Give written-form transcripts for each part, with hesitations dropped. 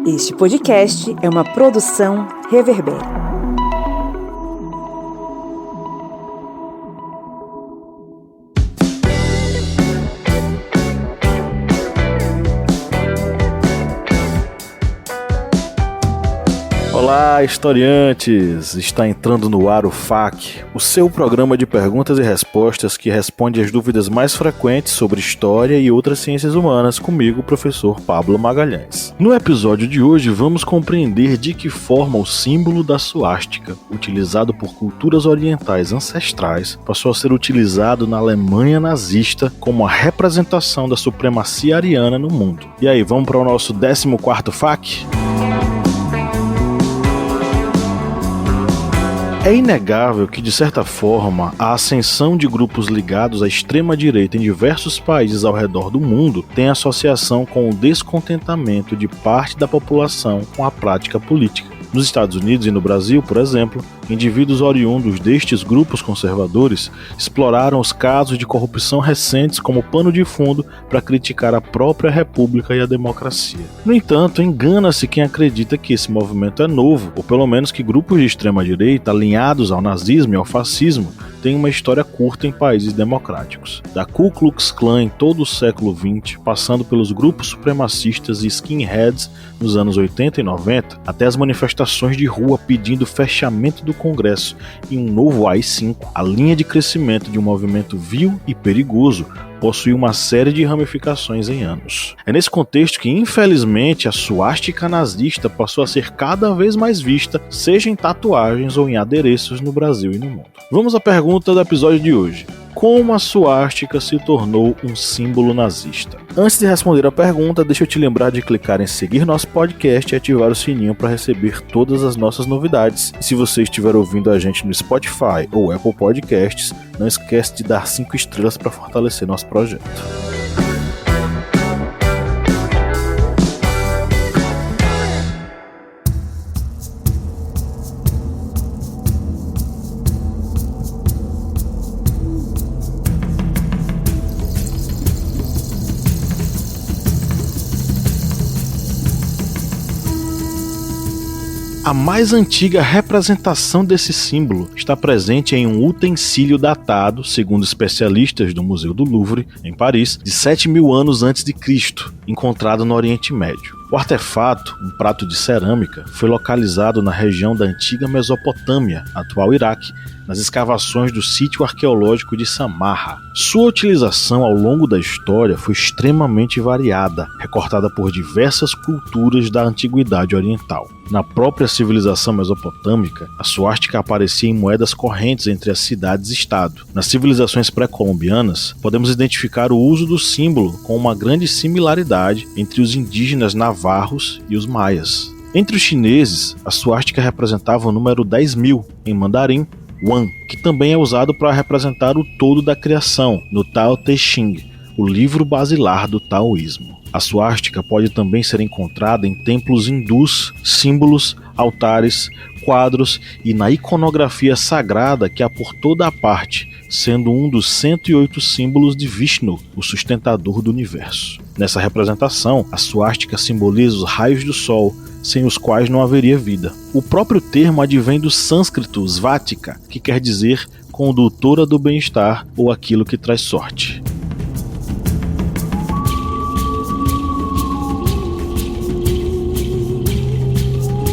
Este podcast é uma produção Reverber. Olá, historiantes! Está entrando no ar o FAQ, o seu programa de perguntas e respostas que responde às dúvidas mais frequentes sobre história e outras ciências humanas comigo, o professor Pablo Magalhães. No episódio de hoje, vamos compreender de que forma o símbolo da suástica, utilizado por culturas orientais ancestrais, passou a ser utilizado na Alemanha nazista como a representação da supremacia ariana no mundo. E aí, vamos para o nosso 14º FAQ? É inegável que, de certa forma, a ascensão de grupos ligados à extrema-direita em diversos países ao redor do mundo tem associação com o descontentamento de parte da população com a prática política. Nos Estados Unidos e no Brasil, por exemplo, indivíduos oriundos destes grupos conservadores exploraram os casos de corrupção recentes como pano de fundo para criticar a própria república e a democracia. No entanto, engana-se quem acredita que esse movimento é novo, ou pelo menos que grupos de extrema-direita alinhados ao nazismo e ao fascismo têm uma história curta em países democráticos. Da Ku Klux Klan em todo o século XX, passando pelos grupos supremacistas e skinheads nos anos 80 e 90, até as manifestações de rua pedindo fechamento do Congresso e um novo AI-5, a linha de crescimento de um movimento vil e perigoso possui uma série de ramificações em anos. É nesse contexto que, infelizmente, a suástica nazista passou a ser cada vez mais vista, seja em tatuagens ou em adereços no Brasil e no mundo. Vamos à pergunta do episódio de hoje. Como a suástica se tornou um símbolo nazista? Antes de responder a pergunta, deixa eu te lembrar de clicar em seguir nosso podcast e ativar o sininho para receber todas as nossas novidades. E se você estiver ouvindo a gente no Spotify ou Apple Podcasts, não esquece de dar 5 estrelas para fortalecer nosso projeto. A mais antiga representação desse símbolo está presente em um utensílio datado, segundo especialistas do Museu do Louvre, em Paris, de 7.000 anos antes de Cristo, encontrado no Oriente Médio. O artefato, um prato de cerâmica, foi localizado na região da antiga Mesopotâmia, atual Iraque, nas escavações do sítio arqueológico de Samarra. Sua utilização ao longo da história foi extremamente variada, recortada por diversas culturas da antiguidade oriental. Na própria civilização mesopotâmica, a suástica aparecia em moedas correntes entre as cidades-estado. Nas civilizações pré-colombianas, podemos identificar o uso do símbolo com uma grande similaridade entre os indígenas navarros e os maias. Entre os chineses, a suástica representava o número 10.000, em mandarim, Wan, que também é usado para representar o todo da criação, no Tao Te Ching, o livro basilar do taoísmo. A suástica pode também ser encontrada em templos hindus, símbolos, altares, quadros e na iconografia sagrada que há por toda a parte, sendo um dos 108 símbolos de Vishnu, o sustentador do universo. Nessa representação, a suástica simboliza os raios do sol, sem os quais não haveria vida. O próprio termo advém do sânscrito svatika, que quer dizer condutora do bem-estar ou aquilo que traz sorte.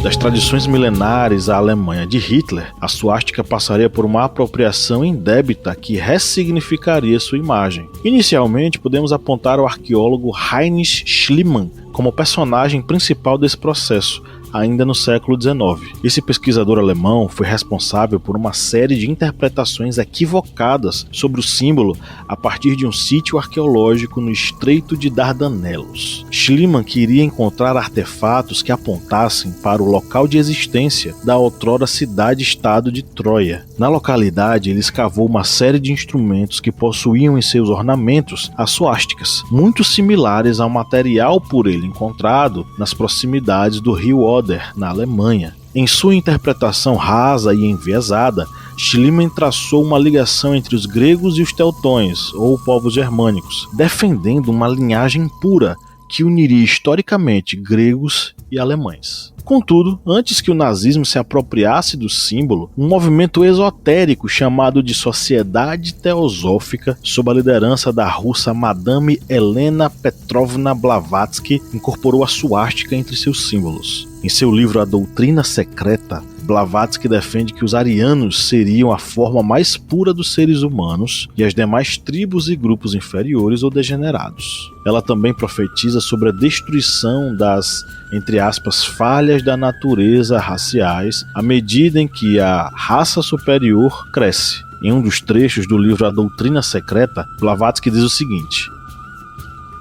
Das tradições milenares à Alemanha de Hitler, a suástica passaria por uma apropriação indébita que ressignificaria sua imagem. Inicialmente, podemos apontar o arqueólogo Heinrich Schliemann como personagem principal desse processo, ainda no século XIX. Esse pesquisador alemão foi responsável por uma série de interpretações equivocadas sobre o símbolo a partir de um sítio arqueológico no Estreito de Dardanelos. Schliemann queria encontrar artefatos que apontassem para o local de existência da outrora cidade-estado de Troia. Na localidade, ele escavou uma série de instrumentos que possuíam em seus ornamentos as suásticas, muito similares ao material por ele encontrado nas proximidades do rio Oder, na Alemanha. Em sua interpretação rasa e enviesada, Schliemann traçou uma ligação entre os gregos e os teutões, ou povos germânicos, defendendo uma linhagem pura que uniria historicamente gregos e alemães. Contudo, antes que o nazismo se apropriasse do símbolo, um movimento esotérico chamado de Sociedade Teosófica, sob a liderança da russa Madame Helena Petrovna Blavatsky, incorporou a suástica entre seus símbolos. Em seu livro A Doutrina Secreta, Blavatsky defende que os arianos seriam a forma mais pura dos seres humanos e as demais tribos e grupos inferiores ou degenerados. Ela também profetiza sobre a destruição das, entre aspas, falhas da natureza raciais à medida em que a raça superior cresce. Em um dos trechos do livro A Doutrina Secreta, Blavatsky diz o seguinte: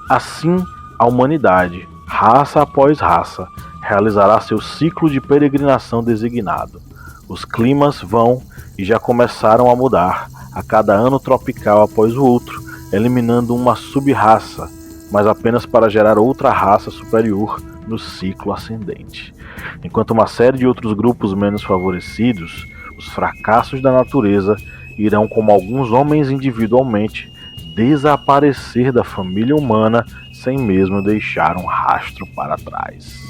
assim, a humanidade, raça após raça, realizará seu ciclo de peregrinação designado. Os climas vão e já começaram a mudar, a cada ano tropical após o outro, eliminando uma sub-raça, mas apenas para gerar outra raça superior no ciclo ascendente. Enquanto uma série de outros grupos menos favorecidos, os fracassos da natureza, irão, como alguns homens individualmente, desaparecer da família humana sem mesmo deixar um rastro para trás.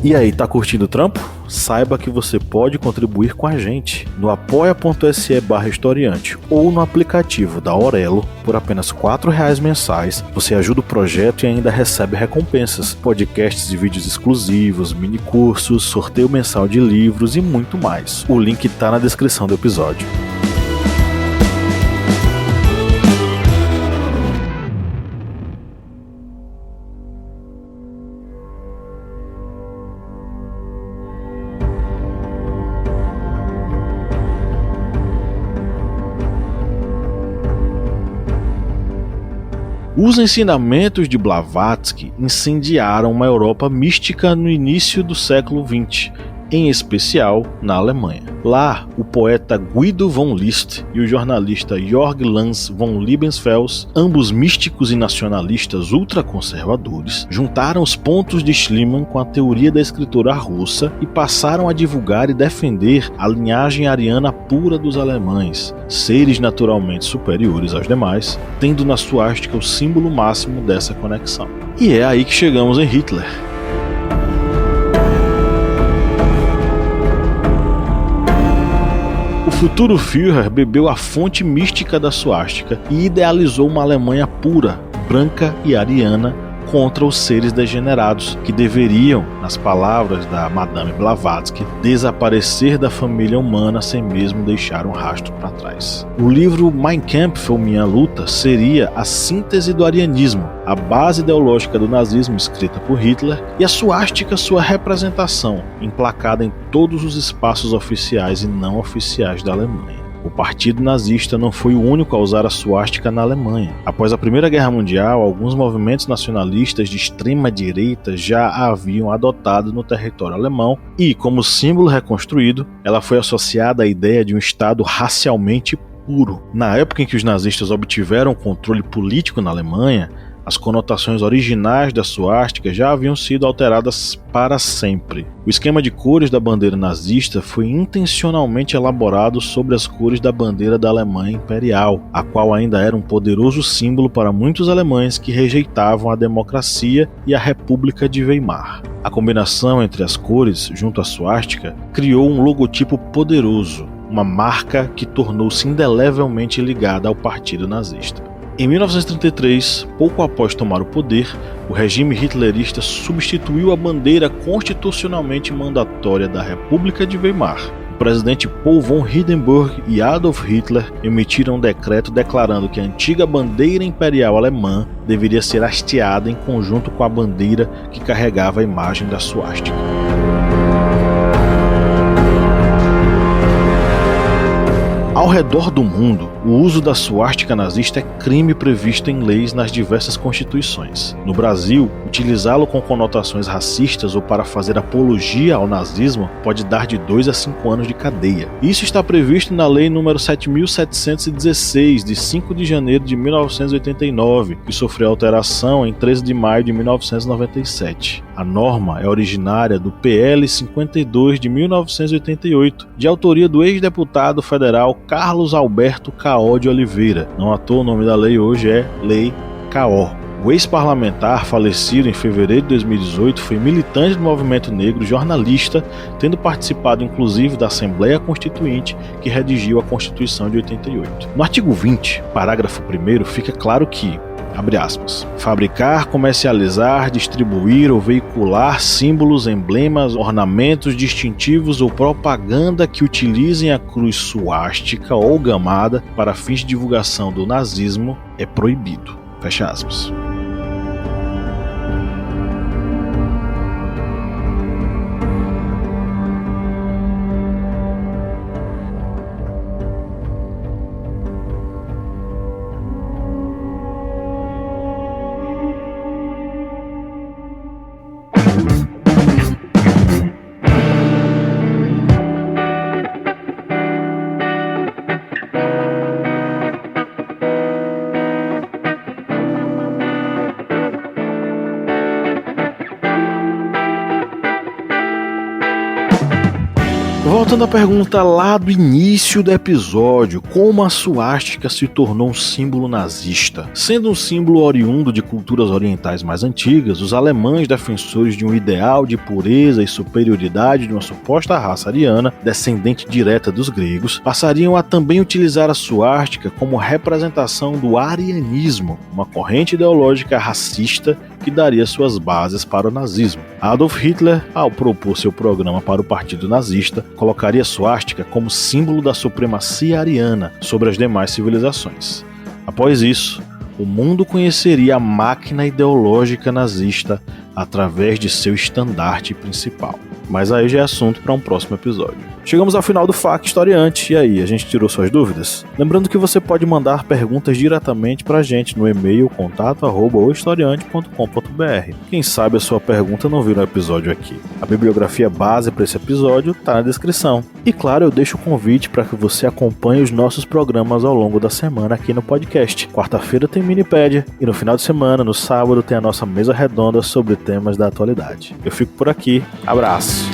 E aí, tá curtindo o trampo? Saiba que você pode contribuir com a gente no apoia.se/historiante ou no aplicativo da Aurelo. Por apenas R$4 mensais, você ajuda o projeto e ainda recebe recompensas, podcasts e vídeos exclusivos, minicursos, sorteio mensal de livros e muito mais. O link tá na descrição do episódio. Os ensinamentos de Blavatsky incendiaram uma Europa mística no início do século XX, em especial na Alemanha. Lá, o poeta Guido von List e o jornalista Jörg Lanz von Liebesfels, ambos místicos e nacionalistas ultraconservadores, juntaram os pontos de Schliemann com a teoria da escritura russa e passaram a divulgar e defender a linhagem ariana pura dos alemães, seres naturalmente superiores aos demais, tendo na suástica o símbolo máximo dessa conexão. E é aí que chegamos em Hitler. O futuro Führer bebeu a fonte mística da suástica e idealizou uma Alemanha pura, branca e ariana contra os seres degenerados que deveriam, nas palavras da Madame Blavatsky, desaparecer da família humana sem mesmo deixar um rastro para trás. O livro Mein Kampf ou Minha Luta seria a síntese do arianismo, a base ideológica do nazismo escrita por Hitler e a suástica sua representação, emplacada em todos os espaços oficiais e não oficiais da Alemanha. O partido nazista não foi o único a usar a suástica na Alemanha. Após a Primeira Guerra Mundial, alguns movimentos nacionalistas de extrema direita já a haviam adotado no território alemão e, como símbolo reconstruído, ela foi associada à ideia de um Estado racialmente puro. Na época em que os nazistas obtiveram o controle político na Alemanha, as conotações originais da suástica já haviam sido alteradas para sempre. O esquema de cores da bandeira nazista foi intencionalmente elaborado sobre as cores da bandeira da Alemanha Imperial, a qual ainda era um poderoso símbolo para muitos alemães que rejeitavam a democracia e a República de Weimar. A combinação entre as cores, junto à suástica, criou um logotipo poderoso, uma marca que tornou-se indelevelmente ligada ao partido nazista. Em 1933, pouco após tomar o poder, o regime hitlerista substituiu a bandeira constitucionalmente mandatória da República de Weimar. O presidente Paul von Hindenburg e Adolf Hitler emitiram um decreto declarando que a antiga bandeira imperial alemã deveria ser hasteada em conjunto com a bandeira que carregava a imagem da suástica. Ao redor do mundo, o uso da suástica nazista é crime previsto em leis nas diversas constituições. No Brasil, utilizá-lo com conotações racistas ou para fazer apologia ao nazismo pode dar de 2 a 5 anos de cadeia. Isso está previsto na Lei nº 7.716, de 5 de janeiro de 1989, que sofreu alteração em 13 de maio de 1997. A norma é originária do PL 52 de 1988, de autoria do ex-deputado federal Carlos Alberto Caó de Oliveira. Não à toa o nome da lei hoje é Lei Caó. O ex-parlamentar, falecido em fevereiro de 2018, foi militante do movimento negro e jornalista, tendo participado inclusive da Assembleia Constituinte que redigiu a Constituição de 88. No artigo 20, parágrafo 1º, fica claro que, abre aspas, fabricar, comercializar, distribuir ou veicular símbolos, emblemas, ornamentos distintivos ou propaganda que utilizem a cruz suástica ou gamada para fins de divulgação do nazismo é proibido. Fecha aspas. Voltando à pergunta lá do início do episódio, como a suástica se tornou um símbolo nazista? Sendo um símbolo oriundo de culturas orientais mais antigas, os alemães, defensores de um ideal de pureza e superioridade de uma suposta raça ariana, descendente direta dos gregos, passariam a também utilizar a suástica como representação do arianismo, uma corrente ideológica racista que daria suas bases para o nazismo. Adolf Hitler, ao propor seu programa para o partido nazista, colocaria a suástica como símbolo da supremacia ariana sobre as demais civilizações. Após isso, o mundo conheceria a máquina ideológica nazista através de seu estandarte principal. Mas aí já é assunto para um próximo episódio. Chegamos ao final do FAQ Historiante, e aí, a gente tirou suas dúvidas? Lembrando que você pode mandar perguntas diretamente pra gente no e-mail contato@ohistoriante.com.br. Quem sabe a sua pergunta não vira um episódio aqui. A bibliografia base para esse episódio tá na descrição. E claro, eu deixo o convite para que você acompanhe os nossos programas ao longo da semana aqui no podcast. Quarta-feira tem Minipédia, e no final de semana, no sábado, tem a nossa mesa redonda sobre temas da atualidade. Eu fico por aqui, abraço!